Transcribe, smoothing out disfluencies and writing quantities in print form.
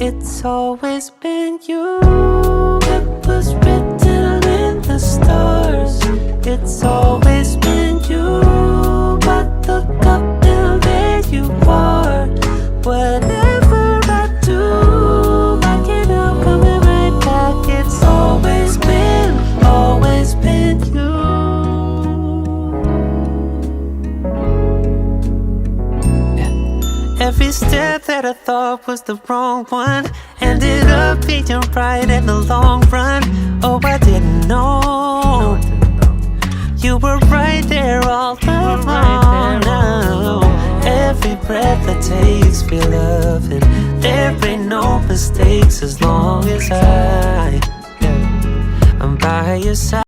It's always been you. It was written in the stars. It's always been you. But look up and there you are. Whatever I do, I can't help coming right back. It's always been you. Every step that I thought was the wrong one ended up being right in the long run. Oh, I didn't know you were right there all along. Now every breath I take, feel loving. There ain't no mistakes as long as I'm by your side.